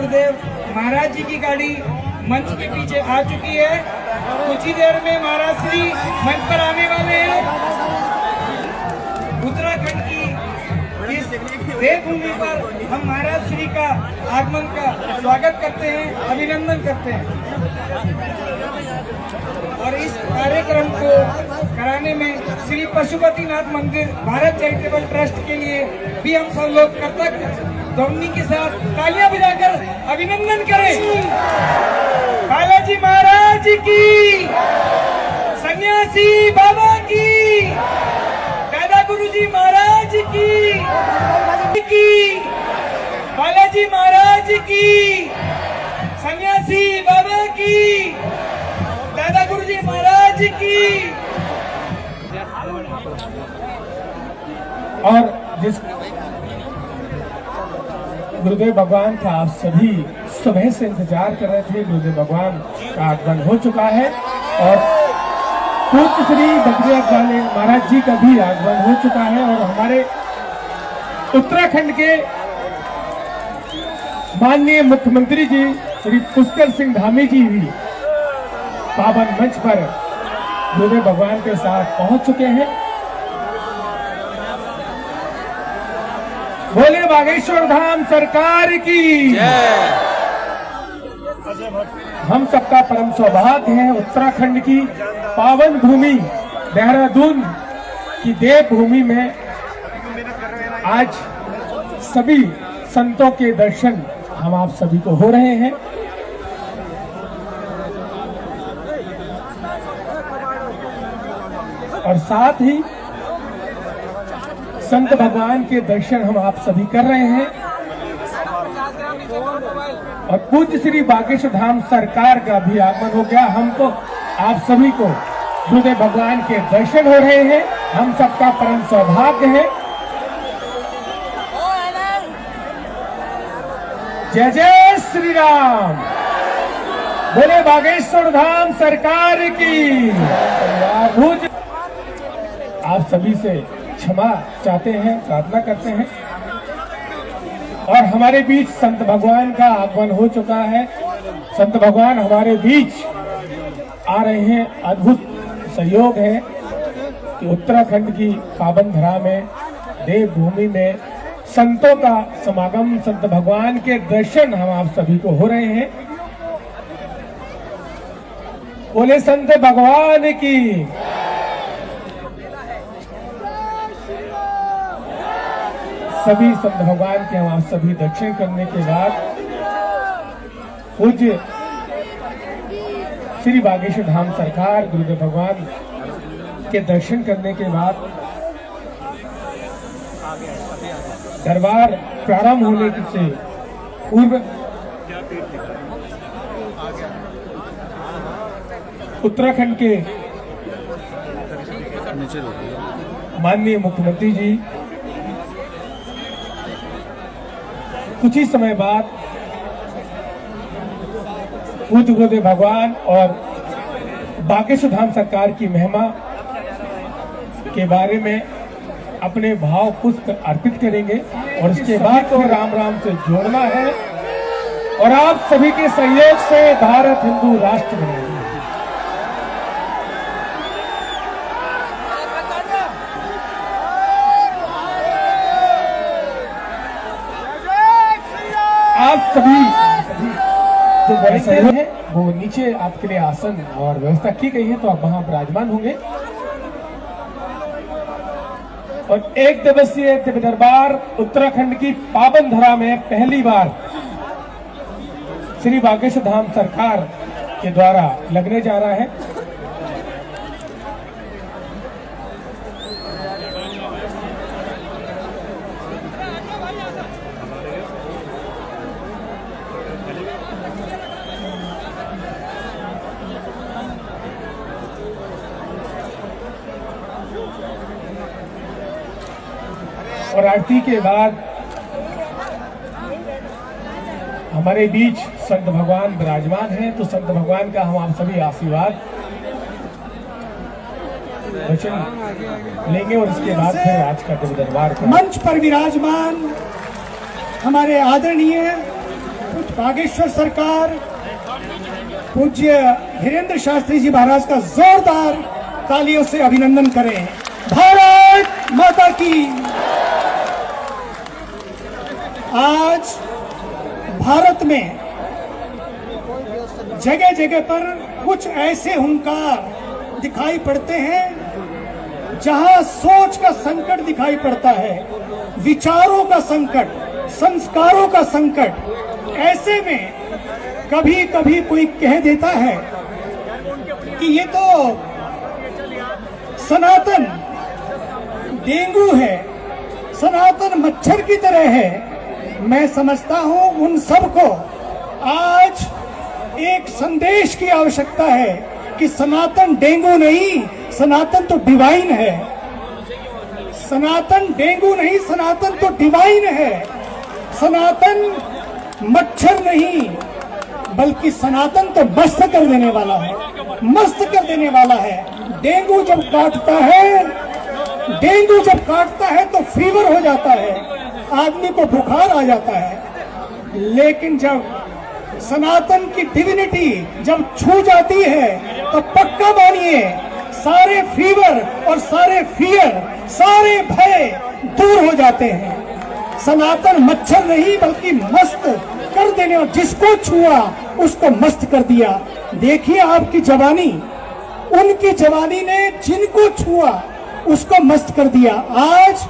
गुरुदेव महाराज जी की गाड़ी मंच के पीछे आ चुकी है। कुछ ही देर में महाराज श्री मंच पर आने वाले हैं। उत्तराखंड की इस देवभूमि पर हम महाराज श्री का आगमन का स्वागत करते हैं, अभिनंदन करते हैं। और इस कार्यक्रम को कराने में श्री पशुपतिनाथ मंदिर भारत चैरिटेबल ट्रस्ट के लिए भी हम सब लोग कृतज्ञ ध्वनि के साथ तालियां बजाकर अभिनंदन करें। बालाजी महाराज की, सन्यासी बाबा की, दादा गुरुजी महाराज की, बालाजी महाराज की, सन्यासी बाबा की, दादा गुरुजी महाराज की। और जिस गुरुदेव भगवान का आप सभी सुबह से इंतजार कर रहे थे, गुरुदेव भगवान का आगमन हो चुका है और पूज्य श्री बद्रीनाथ वाले महाराज जी का भी आगमन हो चुका है। और हमारे उत्तराखंड के माननीय मुख्यमंत्री जी श्री पुष्कर सिंह धामी जी भी पावन मंच पर गुरुदेव भगवान के साथ पहुंच चुके हैं। बोले बागेश्वर धाम सरकार की जय। हम सबका परम सौभाग्य है उत्तराखंड की पावन भूमि देहरादून की देवभूमि में आज सभी संतों के दर्शन हम आप सभी को हो रहे हैं। और साथ ही संत भगवान के दर्शन हम आप सभी कर रहे हैं। और पूज्य श्री बागेश्वर धाम सरकार का भी आगमन हो गया। हमको आप सभी को गुरुदेव भगवान के दर्शन हो रहे हैं। हम सबका परम सौभाग्य है। जय जय श्री राम। बोले बागेश्वर धाम सरकार की। आप सभी से क्षमा चाहते हैं, प्रार्थना करते हैं। और हमारे बीच संत भगवान का आगमन हो चुका है। संत भगवान हमारे बीच आ रहे हैं। अद्भुत सहयोग है कि उत्तराखंड की पावन धरा में, देवभूमि में संतों का समागम, संत भगवान के दर्शन हम आप सभी को हो रहे हैं। बोले संत भगवान की। सभी संत भगवान के हम आप सभी दर्शन करने के बाद पूज्य श्री बागेश्वर धाम सरकार गुरुदेव भगवान के दर्शन करने के बाद दरबार प्रारंभ होने से पूर्व उत्तराखंड के माननीय मुख्यमंत्री जी कुछ ही समय बाद पूज्य गुरुदेव भगवान और बागेश्वर धाम सरकार की महिमा के बारे में अपने भाव पुष्प अर्पित करेंगे। और उसके बाद तो राम राम से जोड़ना है और आप सभी के सहयोग से भारत हिंदू राष्ट्र बनेगा। आप सभी जो बड़े सहयोग है वो नीचे आपके लिए आसन और व्यवस्था की गई है, तो आप वहां विराजमान होंगे। और एक दिवसीय दिव्य दरबार उत्तराखंड की पावन धरा में पहली बार श्री बागेश्वर धाम सरकार के द्वारा लगने जा रहा है। और आरती के बाद हमारे बीच संत भगवान विराजमान हैं, तो संत भगवान का हम आप सभी आशीर्वाद वचन लेंगे और इसके बाद फिर आज का दरबार मंच पर विराजमान हमारे आदरणीय बागेश्वर सरकार पूज्य धीरेन्द्र शास्त्री जी महाराज का जोरदार तालियों से अभिनंदन करें। भारत माता की। आज भारत में जगह जगह पर कुछ ऐसे हुंकार दिखाई पड़ते हैं जहां सोच का संकट दिखाई पड़ता है, विचारों का संकट, संस्कारों का संकट। ऐसे में कभी कभी कोई कह देता है कि ये तो सनातन डेंगू है, सनातन मच्छर की तरह है। मैं समझता हूं उन सबको आज एक संदेश की आवश्यकता है कि सनातन डेंगू नहीं, सनातन तो डिवाइन है। सनातन डेंगू नहीं, सनातन तो डिवाइन है। सनातन मच्छर नहीं, बल्कि सनातन तो मस्त कर देने वाला है, मस्त कर देने वाला है। डेंगू जब काटता है तो फीवर हो जाता है, आदमी को बुखार आ जाता है। लेकिन जब सनातन की डिविनिटी जब छू जाती है तो पक्का मानिए सारे फीवर और सारे फियर, सारे भय दूर हो जाते हैं। सनातन मच्छर नहीं बल्कि मस्त कर देने, और जिसको छुआ उसको मस्त कर दिया। देखिए आपकी जवानी, उनकी जवानी ने जिनको छुआ उसको मस्त कर दिया। आज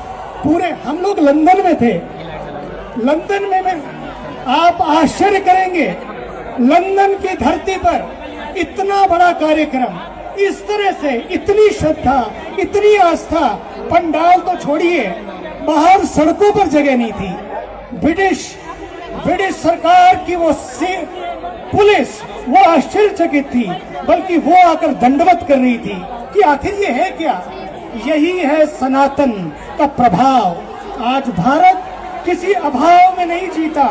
पूरे हम लोग लंदन में थे, लंदन में आप आश्चर्य करेंगे, लंदन की धरती पर इतना बड़ा कार्यक्रम, इस तरह से इतनी श्रद्धा, इतनी आस्था, पंडाल तो छोड़िए, बाहर सड़कों पर जगह नहीं थी। ब्रिटिश सरकार की वो पुलिस वो आश्चर्यचकित थी, बल्कि वो आकर दंडवत कर रही थी कि आखिर ये है क्या। यही है सनातन का प्रभाव। आज भारत किसी अभाव में नहीं जीता,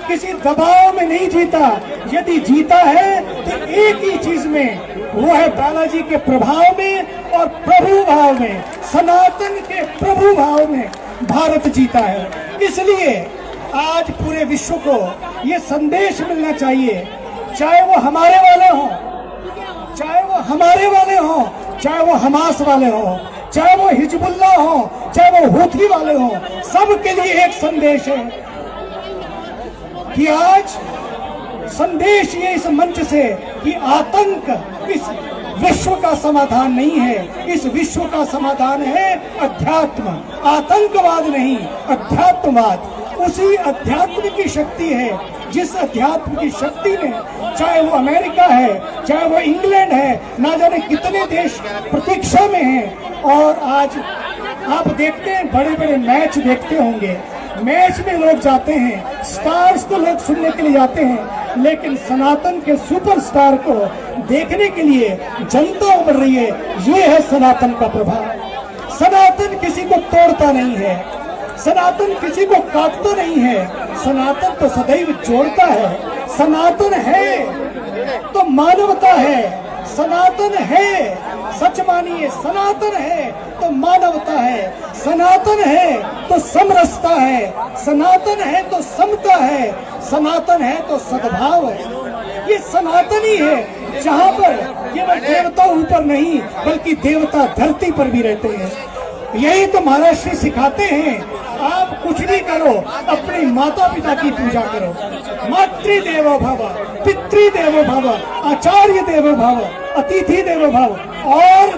किसी दबाव में नहीं जीता। यदि जीता है तो एक ही चीज में, वो है बालाजी के प्रभाव में और प्रभु भाव में, सनातन के प्रभु भाव में भारत जीता है। इसलिए आज पूरे विश्व को ये संदेश मिलना चाहिए, चाहे वो हमारे वाले हों, चाहे वो हमारे वाले हों, चाहे वो हमास वाले हों, चाहे वो हिजबुल्लाह हो, चाहे वो हूथी वाले हो, सबके लिए एक संदेश है कि आज संदेश ये इस मंच से कि आतंक इस विश्व का समाधान नहीं है। इस विश्व का समाधान है अध्यात्म, आतंकवाद नहीं, अध्यात्मवाद। उसी अध्यात्म की शक्ति है, जिस अध्यात्म की शक्ति ने, चाहे वो अमेरिका है, चाहे वो इंग्लैंड है, ना जाने कितने देश प्रतीक्षा में हैं। और आज आप देखते हैं, बड़े बड़े मैच देखते होंगे, मैच में लोग जाते हैं, स्टार्स को लोग सुनने के लिए जाते हैं, लेकिन सनातन के सुपरस्टार को देखने के लिए जनता उमड़ रही है। ये है सनातन का प्रभाव। सनातन किसी को तोड़ता नहीं है, सनातन किसी को काटता नहीं है, सनातन तो सदैव जोड़ता है। सनातन है तो मानवता है, सनातन है, सच मानिए, सनातन है तो मानवता है, सनातन है तो समरसता है, सनातन है तो समता है, सनातन है तो सद्भाव है। ये सनातन ही है जहाँ पर केवल देवता ऊपर नहीं बल्कि देवता धरती पर भी रहते हैं। यही तो महाराज श्री सिखाते हैं, आप कुछ भी करो, अपने माता पिता की पूजा करो। मातृदेवो भव, पितृदेवो भव, आचार्य देवो भव, अतिथि देवो भव और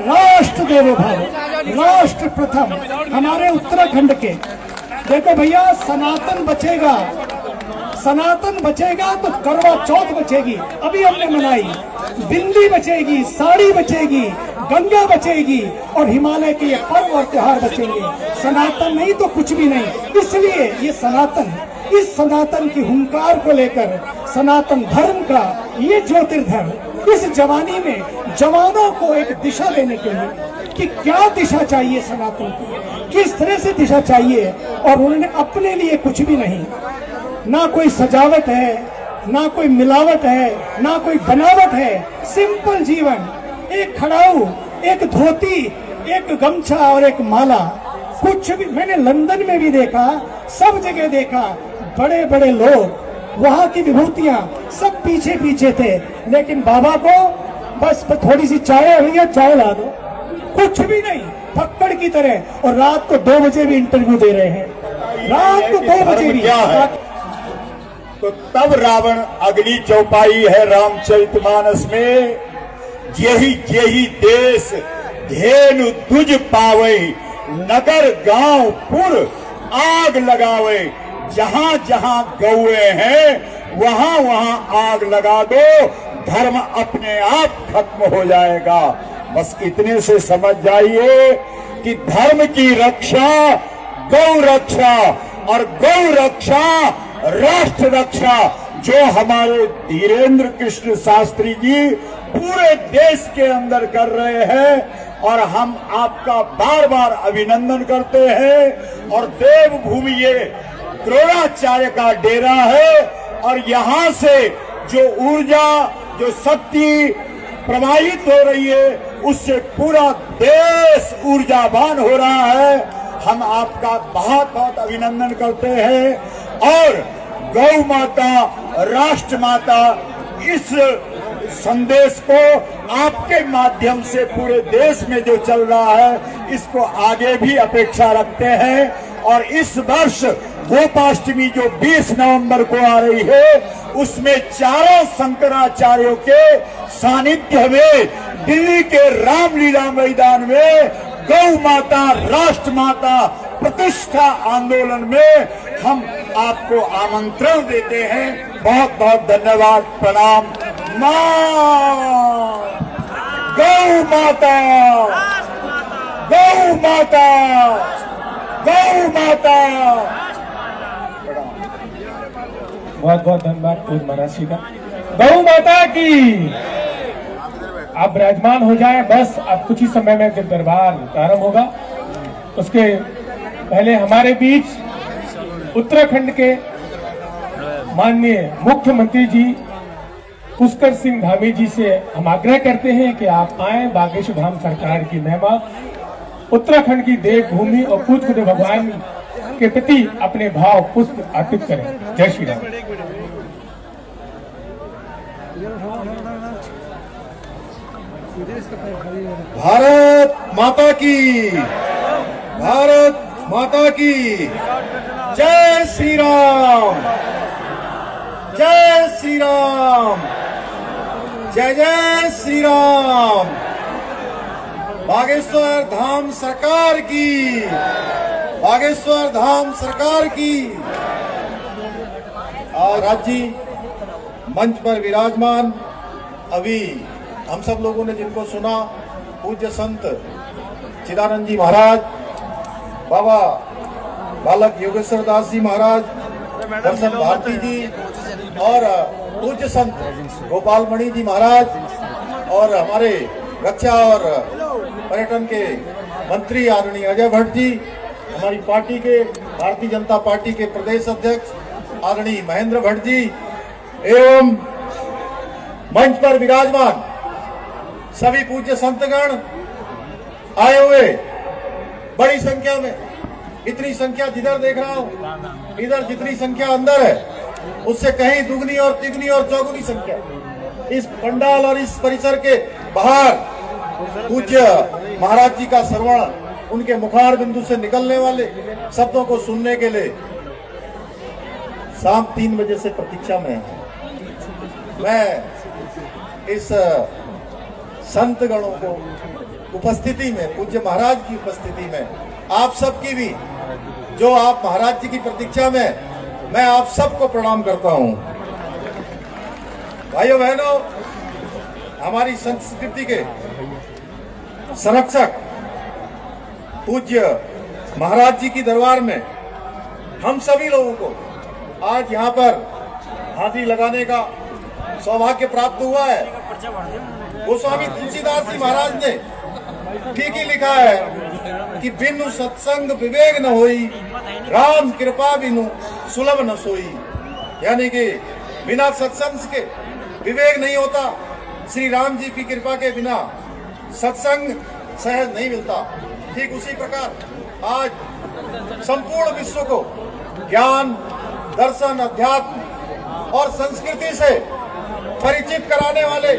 राष्ट्र देवो भव। राष्ट्र प्रथम। हमारे उत्तराखंड के देखो भैया, सनातन बचेगा, सनातन बचेगा तो करवा चौथ बचेगी, अभी हमने मनाई, बिंदी बचेगी, साड़ी बचेगी, गंगा बचेगी और हिमालय के ये पर्व और त्योहार बचेंगे। सनातन नहीं तो कुछ भी नहीं। इसलिए ये सनातन, इस सनातन की हुंकार को लेकर, सनातन धर्म का ये ज्योतिर्धर्म, इस जवानी में जवानों को एक दिशा देने के लिए कि क्या दिशा चाहिए सनातन को, किस तरह से दिशा चाहिए। और उन्होंने अपने लिए कुछ भी नहीं, ना कोई सजावट है, ना कोई मिलावट है, ना कोई बनावट है, सिंपल जीवन, एक खड़ाऊ, एक धोती, एक गमछा और एक माला। कुछ भी मैंने लंदन में भी देखा, सब जगह देखा, बड़े बड़े लोग वहां की विभूतियां सब पीछे पीछे थे, लेकिन बाबा को बस थोड़ी सी चाय हुई है, चाय ला दो, कुछ भी नहीं, फक्कड़ की तरह। और रात को 2 बजे भी इंटरव्यू दे रहे हैं, रात को 2 बजे भी। क्या है? तो तब रावण अगली चौपाई है रामचरितमानस में, जेहि जेहि देश धेनु दुज पावे, नगर गांव पुर आग लगावे, जहां जहां गौए हैं वहां वहां आग लगा दो, धर्म अपने आप खत्म हो जाएगा। बस इतने से समझ जाइए कि धर्म की रक्षा गौ रक्षा, और गौ रक्षा राष्ट्र रक्षा, जो हमारे धीरेन्द्र कृष्ण शास्त्री जी पूरे देश के अंदर कर रहे हैं। और हम आपका बार बार अभिनंदन करते हैं। और देवभूमि ये द्रोणाचार्य का डेरा है, और यहाँ से जो ऊर्जा, जो शक्ति प्रवाहित हो रही है, उससे पूरा देश ऊर्जावान हो रहा है। हम आपका बहुत बहुत अभिनंदन करते हैं। और गौ माता, राष्ट्र माता, इस संदेश को आपके माध्यम से पूरे देश में जो चल रहा है, इसको आगे भी अपेक्षा रखते हैं। और इस वर्ष गोपाष्टमी जो 20 नवंबर को आ रही है, उसमें चारों शंकराचार्यों के सानिध्य में दिल्ली के रामलीला मैदान में गौ माता, राष्ट्र माता प्रतिष्ठा आंदोलन में हम आपको आमंत्रण देते हैं। बहुत बहुत धन्यवाद, प्रणाम। मां गौ माता, गौ माता, गौ माता। बहुत बहुत धन्यवाद पूज्य महाराज जी का। गौ माता की। आप विराजमान हो जाए, बस अब कुछ ही समय में जब दरबार प्रारंभ होगा, उसके पहले हमारे बीच उत्तराखंड के माननीय मुख्यमंत्री जी पुष्कर सिंह धामी जी से हम आग्रह करते हैं कि आप आए, बागेश्वर धाम सरकार की महिमा, उत्तराखंड की देवभूमि और पूज्य गुरु भगवान के प्रति अपने भाव पुष्प अर्पित करें। जय श्री राम। भारत माता की, भारत माता की जय श्री राम, जय श्री राम, जय जय श्री राम। बागेश्वर धाम सरकार की, बागेश्वर धाम सरकार की। आज राज्य मंच पर विराजमान, अभी हम सब लोगों ने जिनको सुना, पूज्य संत चिदानंद जी महाराज, बाबा बालक योगेश्वर दास जी महाराज, दर्शन भारती जी, और पूज्य संत गोपाल मणि जी महाराज, और हमारे रक्षा और पर्यटन के मंत्री आदरणीय अजय भट्ट जी, हमारी पार्टी के, भारतीय जनता पार्टी के प्रदेश अध्यक्ष आदरणीय महेंद्र भट्ट जी, एवं मंच पर विराजमान सभी पूज्य संतगण आए हुए बड़ी संख्या में। इतनी संख्या जिधर देख रहा हूं, इधर जितनी संख्या अंदर है, उससे कहीं दुगनी और तिगुनी और चौगुनी संख्या इस पंडाल और इस परिसर के बाहर पूज्य महाराज जी का श्रवण, उनके मुखार बिंदु से निकलने वाले शब्दों को सुनने के लिए शाम 3 बजे से प्रतीक्षा में है। मैं इस संत गणों को उपस्थिति में, पूज्य महाराज की उपस्थिति में, आप सबकी भी, जो आप महाराज जी की प्रतीक्षा में, मैं आप सबको प्रणाम करता हूं। भाइयों बहनों, हमारी संस्कृति के संरक्षक पूज्य महाराज जी की दरबार में हम सभी लोगों को आज यहाँ पर हाथी लगाने का सौभाग्य प्राप्त हुआ है। गोस्वामी तुलसीदास जी महाराज ने ठीक ही लिखा है कि बिनु सत्संग विवेक न होई, राम कृपा बिनु सुलभ न सोई। यानी कि बिना सत्संग के विवेक नहीं होता, श्री राम जी की कृपा के बिना सत्संग सहज नहीं मिलता। ठीक उसी प्रकार आज संपूर्ण विश्व को ज्ञान, दर्शन, अध्यात्म और संस्कृति से परिचित कराने वाले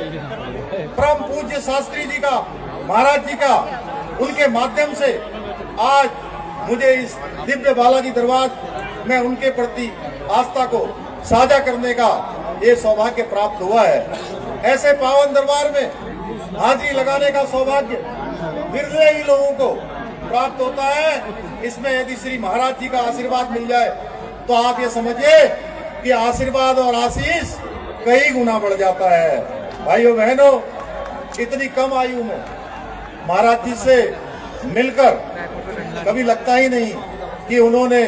परम पूज्य शास्त्री जी का, महाराज जी का, उनके माध्यम से आज मुझे इस दिव्य बालाजी दरबार में उनके प्रति आस्था को साझा करने का ये सौभाग्य प्राप्त हुआ है। ऐसे पावन दरबार में हाजिरी लगाने का सौभाग्य बिरले ही लोगों को प्राप्त होता है। इसमें यदि श्री महाराज जी का आशीर्वाद मिल जाए तो आप ये समझिए कि आशीर्वाद और आशीष कई गुना बढ़ जाता है। भाइयों बहनों, इतनी कम आयु में महाराज जी से मिलकर कभी लगता ही नहीं कि उन्होंने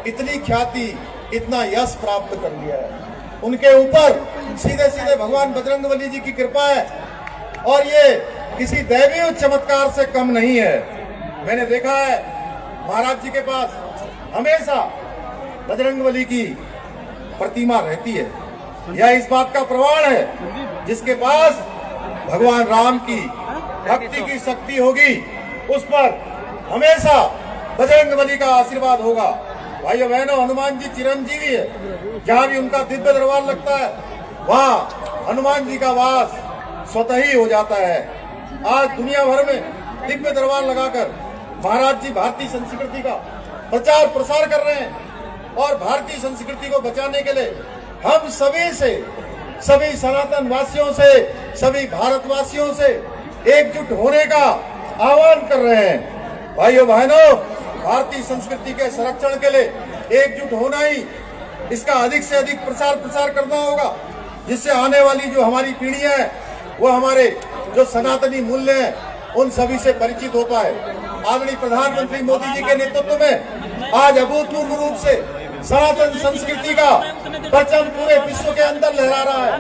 इतनी ख्याति, इतना यश प्राप्त कर लिया है। उनके ऊपर सीधे सीधे भगवान बजरंगबली जी की कृपा है और ये किसी दैवीय चमत्कार से कम नहीं है। मैंने देखा है महाराज जी के पास हमेशा बजरंगबली की प्रतिमा रहती है। यह इस बात का प्रमाण है, जिसके पास भगवान राम की भक्ति की शक्ति होगी उस पर हमेशा बजरंगबली का आशीर्वाद होगा। भाइयों बहनों, हनुमान जी चिरंजीवी है। जहाँ भी उनका दिव्य दरबार लगता है वहाँ हनुमान जी का वास स्वतः ही हो जाता है। आज दुनिया भर में दिव्य दरबार लगाकर महाराज जी भारतीय संस्कृति का प्रचार प्रसार कर रहे हैं और भारतीय संस्कृति को बचाने के लिए हम सभी से, सभी सनातन वासियों से, सभी भारतवासियों से एकजुट होने का आह्वान कर रहे हैं। भाइयों बहनों, भारतीय संस्कृति के संरक्षण के लिए एकजुट होना ही, इसका अधिक से अधिक प्रसार करना होगा, जिससे आने वाली जो हमारी पीढ़ी है वो हमारे जो सनातनी मूल्य हैं उन सभी से परिचित हो पाए। आदरणीय प्रधानमंत्री मोदी जी के नेतृत्व में आज अभूतपूर्व रूप से सनातन संस्कृति का परचम पूरे विश्व के अंदर लहरा रहा है।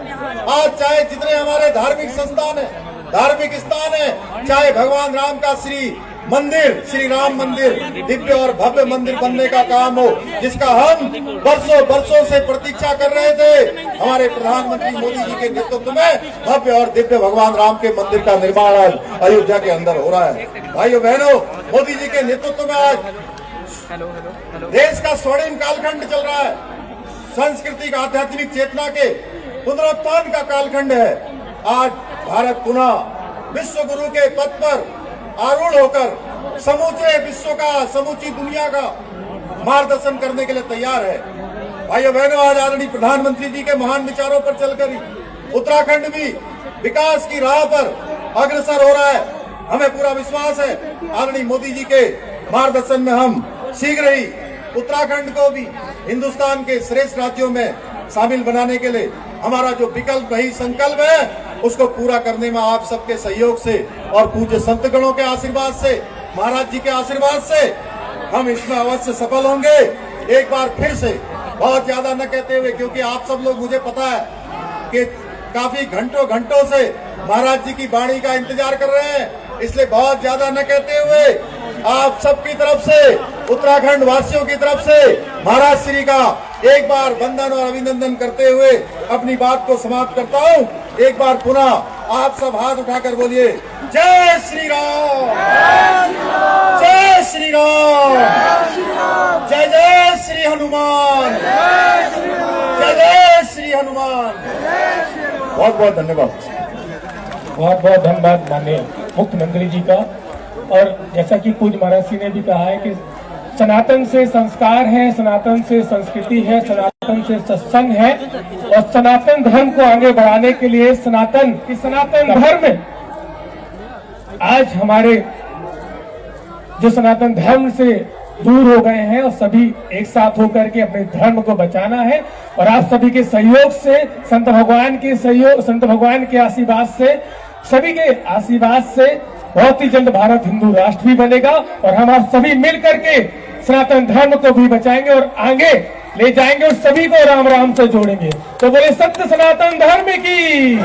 आज चाहे जितने हमारे धार्मिक संस्थान है, धार्मिक स्थान है, चाहे भगवान राम का श्री मंदिर, श्री राम मंदिर दिव्य और भव्य मंदिर बनने का काम हो, जिसका हम वर्षों से प्रतीक्षा कर रहे थे, हमारे प्रधानमंत्री मोदी जी के नेतृत्व में भव्य और दिव्य भगवान राम के मंदिर का निर्माण आज अयोध्या के अंदर हो रहा है। भाइयों बहनों, मोदी जी के नेतृत्व में आज देश का स्वर्णिम कालखंड चल रहा है। सांस्कृतिक आध्यात्मिक चेतना के पुनरुत्थान का कालखंड है। आज भारत पुनः विश्व गुरु के पद पर आरूढ़ होकर समूचे विश्व का, समूची दुनिया का मार्गदर्शन करने के लिए तैयार है। भाइयों बहनों, आज आदरणीय प्रधानमंत्री जी के महान विचारों पर चलकर उत्तराखंड भी विकास की राह पर अग्रसर हो रहा है। हमें पूरा विश्वास है आदरणीय मोदी जी के मार्गदर्शन में हम शीघ्र ही उत्तराखंड को भी हिंदुस्तान के श्रेष्ठ राज्यों में शामिल बनाने के लिए हमारा जो विकल्प ही संकल्प है उसको पूरा करने में आप सबके सहयोग से और पूज्य संतगणों के आशीर्वाद से, महाराज जी के आशीर्वाद से हम इसमें अवश्य सफल होंगे। एक बार फिर से बहुत ज्यादा न कहते हुए, क्योंकि आप सब लोग, मुझे पता है कि काफी घंटों से महाराज जी की वाणी का इंतजार कर रहे हैं, इसलिए बहुत ज्यादा न कहते हुए आप सबकी तरफ से, उत्तराखंड वासियों की तरफ से महाराज श्री का एक बार वंदन और अभिनंदन करते हुए अपनी बात को समाप्त करता हूँ। एक बार पुनः आप सब हाथ उठाकर बोलिए, जय श्री राम, जय श्री राम, जय जय श्री हनुमान, जय जय श्री हनुमान। बहुत बहुत धन्यवाद। बहुत बहुत धन्यवाद माननीय मुख्यमंत्री जी का। और जैसा कि पूज्य महाराज जी ने भी कहा है कि सनातन से संस्कार है, सनातन से संस्कृति है, सनातन से सत्संग है, और सनातन धर्म को आगे बढ़ाने के लिए सनातन धर्म आज हमारे जो सनातन धर्म से दूर हो गए हैं और सभी एक साथ होकर के अपने धर्म को बचाना है। और आप सभी के सहयोग से, संत भगवान के आशीर्वाद से, सभी के आशीर्वाद से बहुत ही जल्द भारत हिंदू राष्ट्र भी बनेगा और हम आप सभी मिल करके सनातन धर्म को भी बचाएंगे और आगे ले जाएंगे और सभी को राम राम से जोड़ेंगे। तो बोले सत्य सनातन धर्म की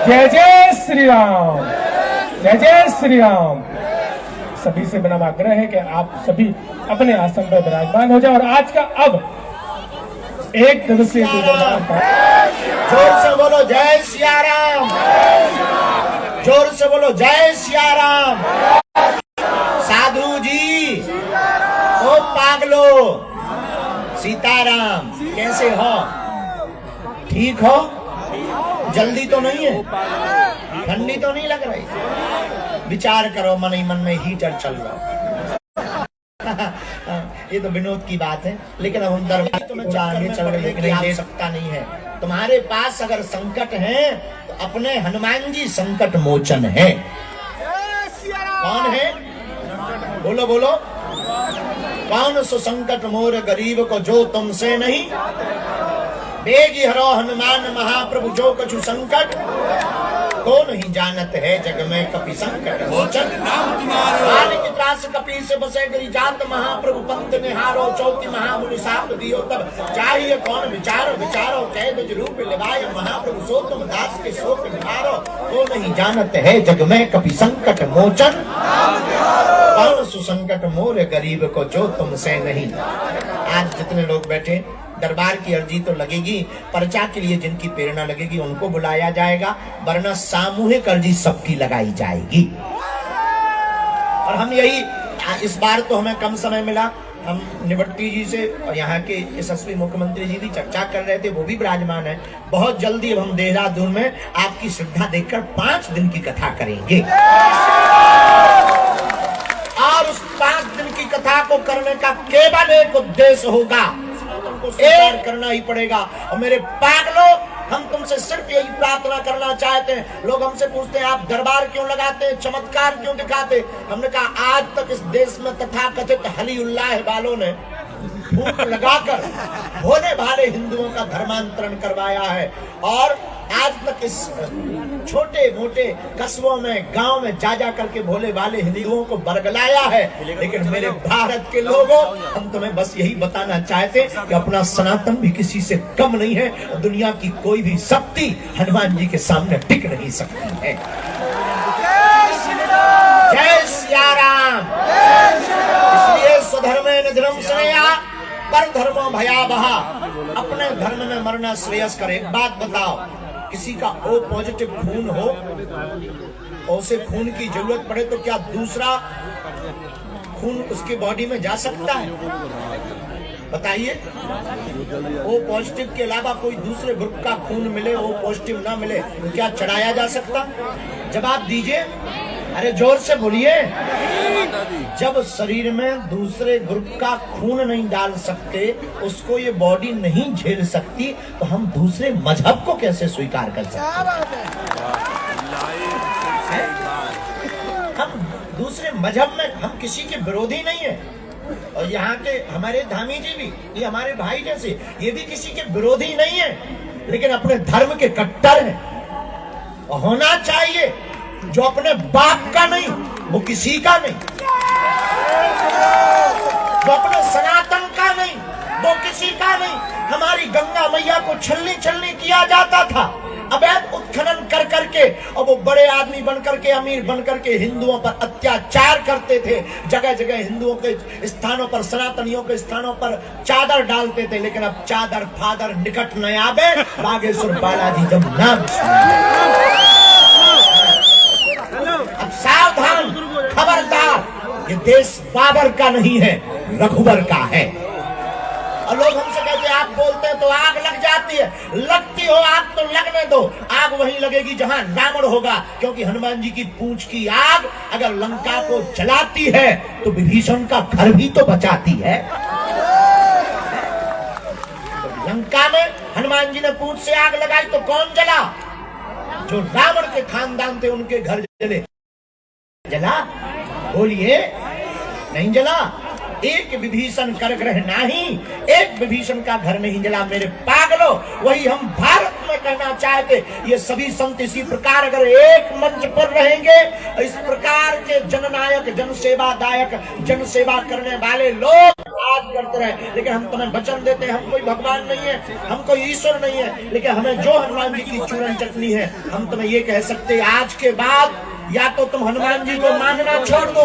जय जय श्री राम, जय जय श्री राम। सभी से मेरा आग्रह है कि आप सभी अपने आसन पर विराजमान हो जाए। और आज का अब एक दिवसीय जोर से बोलो जय सिया राम, जोर से बोलो जय सिया राम। साधु जी, ओ पागलो, सीताराम, कैसे हो? ठीक हो? जल्दी तो नहीं है, ठंडी तो नहीं लग रही? विचार करो, मन ही मन में हीटर चल रहा। ये तो विनोद की बात है, लेकिन अब हम दरबार तुम्हें आगे चल रहे हैं, नहीं ले सकता नहीं है। तुम्हारे पास अगर संकट है तो अपने हनुमान जी संकट मोचन है। कौन है? बोलो बोलो। कौन सो संकट मोर गरीब को जो तुमसे नहीं, बेगी हरो हनुमान महाप्रभु जो कछु संकट, को नहीं जानत है जग में कपि संकट मोचन। की त्रास कपि से बसे गरी जात महाप्रभु पंत निहारो, चौकी महामुनि साप दियो तब चाहिए कौन विचारो, विचारो कह दुज रूप लिवाय महाप्रभु सो तुम दास के शोक निहारो, को नहीं जानत है जग में कपि संकट मोचन। कौन सुसंकट मोर गरीब को जो तुमसे नहीं। आज जितने लोग बैठे, दरबार की अर्जी तो लगेगी, पर्चा के लिए जिनकी प्रेरणा लगेगी उनको बुलाया जाएगा, वरना सामूहिक अर्जी सबकी लगाई जाएगी। और हम यही, इस बार तो हमें कम समय मिला, हम निवृत्ति जी से और यहाँ के यशस्वी मुख्यमंत्री जी भी चर्चा कर रहे थे, वो भी विराजमान है। बहुत जल्दी अब हम देहरादून में आपकी श्रद्धा देखकर 5 दिन की कथा करेंगे, और उस 5 दिन की कथा को करने का केवल एक उद्देश्य होगा, स्वीकार करना ही पड़ेगा। और मेरे पागलों, हम तुमसे सिर्फ यही प्रार्थना करना चाहते हैं। लोग हमसे पूछते हैं आप दरबार क्यों लगाते हैं, चमत्कार क्यों दिखाते? हमने कहा आज तक इस देश में तथाकथित हली उल्लाह वालों ने फूक लगाकर भोले भाले हिंदुओं का धर्मांतरण करवाया है, और आज तक इस छोटे मोटे कस्बों में, गांव में जा जा करके भोले भाले हिंदुओं को बरगलाया है। लेकिन मेरे भारत के लोगों, हम तुम्हें बस यही बताना चाहते कि अपना सनातन भी किसी से कम नहीं है। दुनिया की कोई भी शक्ति हनुमान जी के सामने टिक नहीं सकती है। जय सिया राम। इसलिए स्वधर्मे निधर्म स्नेहा पर धर्मो भयावह। अपने धर्म में मरना श्रेयस करे। एक बात बताओ, किसी का O पॉजिटिव खून हो और उसे खून की जरूरत पड़े तो क्या दूसरा खून उसके बॉडी में जा सकता है? बताइए। O पॉजिटिव के अलावा कोई दूसरे ग्रुप का खून मिले, O पॉजिटिव ना मिले, तो क्या चढ़ाया जा सकता? जवाब दीजिए, अरे जोर से बोलिए। जब शरीर में दूसरे ग्रुप का खून नहीं डाल सकते, उसको ये बॉडी नहीं झेल सकती, तो हम दूसरे मजहब को कैसे स्वीकार कर सकते हैं? हम दूसरे मजहब में, हम किसी के विरोधी नहीं है। और यहाँ के हमारे धामी जी भी, ये हमारे भाई जैसे, ये भी किसी के विरोधी नहीं है, लेकिन अपने धर्म के कट्टर हैं। और होना चाहिए, जो अपने बाप का नहीं वो किसी का नहीं, जो अपने सनातन का नहीं वो किसी का नहीं। हमारी गंगा मैया को छलनी छलनी किया जाता था, अवैध उत्खनन कर करके, और वो बड़े आदमी बन करके, अमीर बन करके हिंदुओं पर अत्याचार करते थे। जगह जगह हिंदुओं के स्थानों पर, सनातनियों के स्थानों पर चादर डालते थे। लेकिन अब चादर फादर निकट न आवे, बागेश्वर बालाजी जब नाम अब सावधान, खबरदार, ये देश बाबर का नहीं है, रघुवर का है। और लोग हमसे कहते हैं आप बोलते हैं तो आग लग जाती है। लगती हो आग तो लगने दो, आग वहीं लगेगी जहां रावण होगा, क्योंकि हनुमान जी की पूंछ की आग अगर लंका को जलाती है तो विभीषण का घर भी तो बचाती है। तो लंका में हनुमान जी ने पूंछ से आग लगाई तो कौन जला? जो रावण के खानदान थे उनके घर जले। जला? बोलिए, नहीं जला। एक विभीषण कर ग्रह नहीं, एक विभीषण का घर नहीं जला। मेरे पागलों, वही हम भारत में कहना चाहते। ये सभी संत इसी प्रकार अगर एक मंच पर रहेंगे, इस प्रकार के जननायक, जनसेवादायक, जनसेवा करने वाले लोग आज करते रहे। लेकिन हम तुम्हें वचन देते हैं, हम कोई भगवान नहीं है, हम कोई ईश्वर नहीं है, लेकिन हमें जो हनुमान जी की चूरन चटनी है, हम तुम्हें ये कह सकते आज के बाद या तो तुम हनुमान जी को मानना छोड़ दो,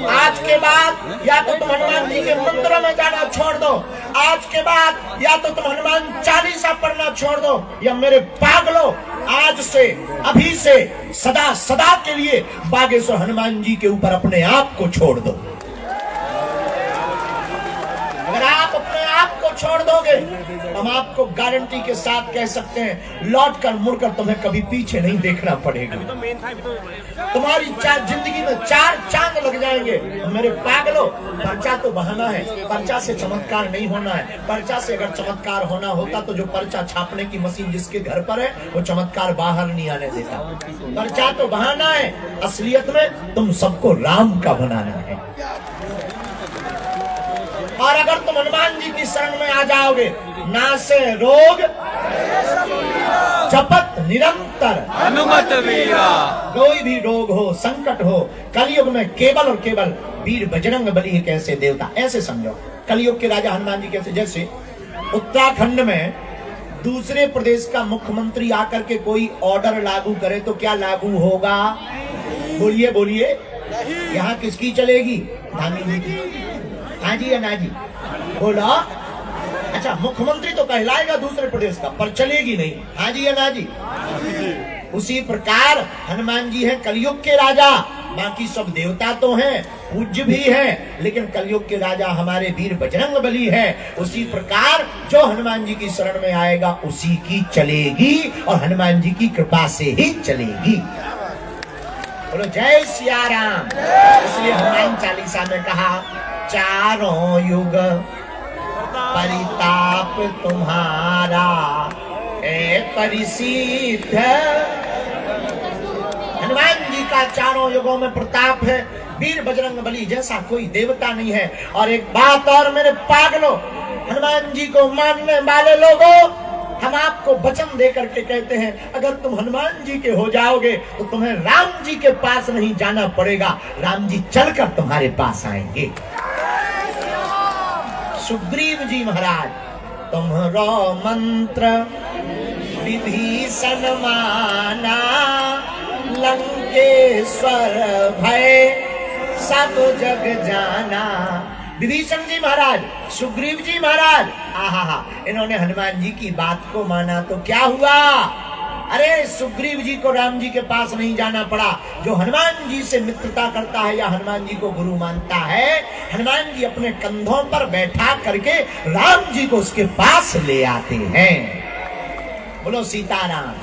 आज के बाद या तो तुम हनुमान जी के मंदिरों में जाना छोड़ दो, आज के बाद या तो तुम हनुमान चालीसा पढ़ना छोड़ दो, या मेरे पागलों आज से, अभी से, सदा सदा के लिए बागेश्वर हनुमान जी के ऊपर अपने आप को छोड़ दो। अगर आप अपने आपको छोड़ दोगे, हम आपको गारंटी के साथ कह सकते हैं लौट कर मुड़कर तुम्हें कभी पीछे नहीं देखना पड़ेगा। तुम्हारी जिंदगी में 4 चांद लग जाएंगे। मेरे पागलों, पर्चा तो बहाना है, पर्चा से चमत्कार नहीं होना है। पर्चा से अगर चमत्कार होना होता तो जो पर्चा छापने की मशीन जिसके घर पर है वो चमत्कार बाहर नहीं आने देता। पर्चा तो बहाना है, असलियत में तुम सबको राम का बनाना है। और अगर तुम हनुमान जी की शरण में आ जाओगे, नासे रोग जपत निरंतर हनुमत वीरा। कोई भी रोग हो, संकट हो, कलयुग में केवल और केवल वीर बजरंग बली एक ऐसे देवता। ऐसे समझो कलयुग के राजा हनुमान जी कैसे, जैसे उत्तराखंड में दूसरे प्रदेश का मुख्यमंत्री आकर के कोई ऑर्डर लागू करे तो क्या लागू होगा? बोलिए बोलिए, यहाँ किसकी चलेगी? धामी जी की। हाँ जी या ना जी? बोला। अच्छा, मुख्यमंत्री तो कहलाएगा दूसरे प्रदेश का, पर चलेगी नहीं। हाँ जी या ना जी? उसी प्रकार हनुमान जी हैं कलयुग के राजा। बाकी सब देवता तो हैं, पूज्य भी हैं, लेकिन कलयुग के राजा हमारे वीर बजरंग बली है। उसी प्रकार जो हनुमान जी की शरण में आएगा उसी की चलेगी और हनुमान जी की कृपा से ही चलेगी। बोलो जय सिया राम। इसलिए हनुमान चालीसा में कहा, चारों युग परिताप तुम्हारा है परिसिद्ध। हनुमान जी का चारों युगों में प्रताप है। वीर बजरंग बली जैसा कोई देवता नहीं है। और एक बात और मेरे पागलों, हनुमान जी को मानने वाले लोगों, हम आपको वचन दे करके कहते हैं, अगर तुम हनुमान जी के हो जाओगे तो तुम्हें राम जी के पास नहीं जाना पड़ेगा, राम जी चलकर तुम्हारे पास आएंगे। सुग्रीव जी महाराज, तुम्हारो मंत्र विभीषण माना, लंकेश्वर भय सब जग जाना। विभीषण जी महाराज, सुग्रीव जी महाराज, आहा, इन्होंने हनुमान जी की बात को माना तो क्या हुआ? अरे सुग्रीव जी को राम जी के पास नहीं जाना पड़ा। जो हनुमान जी से मित्रता करता है या हनुमान जी को गुरु मानता है, हनुमान जी अपने कंधों पर बैठा करके राम जी को उसके पास ले आते हैं। बोलो सीताराम।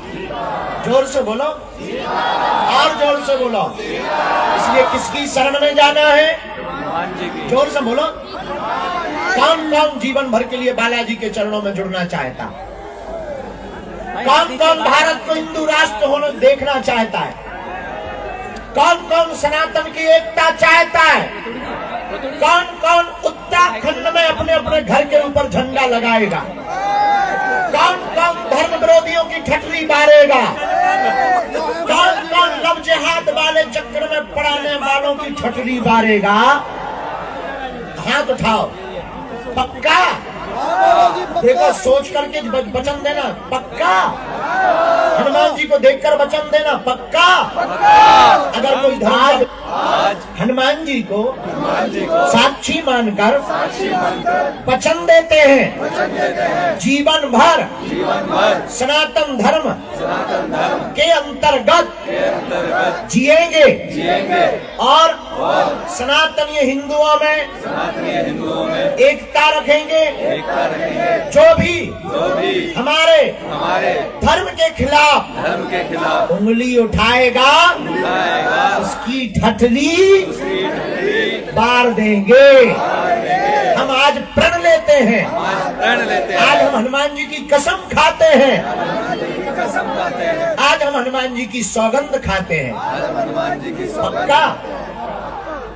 जोर से बोलो और जोर से बोलो। इसलिए किसकी शरण में जाना है? जोर से बोलो। कौन कौन जीवन भर के लिए बालाजी के चरणों में जुड़ना चाहता? कौन कौन भारत को हिंदू राष्ट्र होने देखना चाहता है? कौन कौन सनातन की एकता चाहता है? कौन कौन उत्तराखंड में अपने अपने घर के ऊपर झंडा लगाएगा? कौन कौन धर्म विरोधियों की ठटरी बारेगा? कौन कौन लव जिहाद वाले चक्कर में पड़ाने वालों की ठटरी बारेगा? हाथ उठाओ। पक्का? देखो सोच करके वचन देना। पक्का? हनुमान जी को देखकर वचन देना। पक्का? अगर कोई आज हनुमान जी को साक्षी मानकर वचन देते हैं, जीवन भर सनातन धर्म के अंतर्गत जिएंगे और सनातनीय हिंदुओं में एकता रखेंगे। जो भी हमारे धर्म के खिलाफ उंगली उठाएगा उसकी ठठली बार देंगे। हम आज प्रण लेते हैं, आज हम हनुमान जी की कसम खाते हैं, आज हम हनुमान जी की सौगंध खाते हैं। पक्का?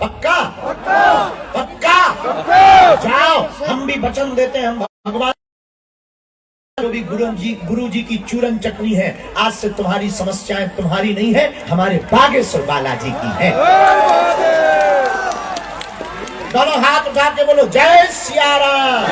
पक्का? पक्का? जाओ, हम भी वचन देते हैं। हम भगवान जो भी गुरु जी की चूरन चटनी है, आज से तुम्हारी समस्याएं तुम्हारी नहीं है, हमारे बागेश्वर बालाजी की है। दोनों हाथ उठा के बोलो जय सिया राम।